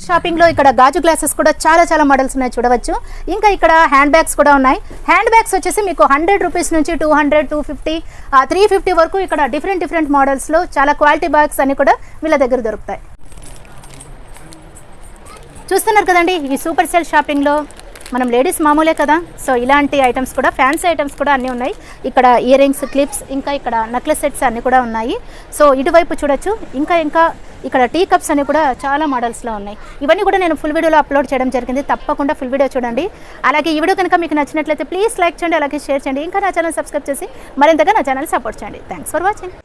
షాపింగ్లో ఇక్కడ గాజు గ్లాసెస్ కూడా చాలా మోడల్స్ ఉన్నాయి చూడవచ్చు. ఇంకా ఇక్కడ హ్యాండ్ బ్యాగ్స్ కూడా ఉన్నాయి. హ్యాండ్ బ్యాగ్స్ వచ్చేసి మీకు 100 రూపీస్ నుంచి 200, 250, 350 వరకు ఇక్కడ డిఫరెంట్ మోడల్స్లో చాలా క్వాలిటీ బ్యాగ్స్ అన్ని కూడా వీళ్ళ దగ్గర దొరుకుతాయి. చూస్తున్నారు కదండి, ఈ సూపర్ సెల్ షాపింగ్లో మనం లేడీస్ మామూలే కదా, సో ఇలాంటి ఐటమ్స్ కూడా ఫ్యాన్సీ ఐటమ్స్ కూడా అన్నీ ఉన్నాయి. ఇక్కడ ఇయర్ రింగ్స్, క్లిప్స్, ఇంకా ఇక్కడ నెక్లెస్ సెట్స్ అన్నీ కూడా ఉన్నాయి. సో ఇటువైపు చూడొచ్చు. ఇంకా ఇక్కడ టీ కప్స్ అన్ని కూడా చాలా మోడల్స్లో ఉన్నాయి. ఇవన్నీ కూడా నేను ఫుల్ వీడియోలో అప్లోడ్ చేయడం జరిగింది. తప్పకుండా ఫుల్ వీడియో చూడండి. అలాగే ఈ వీడియో కనుక మీకు నచ్చినట్లయితే ప్లీజ్ లైక్ చేయండి, అలాగే షేర్ చేయండి. ఇంకా నా ఛానల్ సబ్స్క్రైబ్ చేసి మరింతగా నా ఛానల్ సపోర్ట్ చేయండి. Thanks for watching.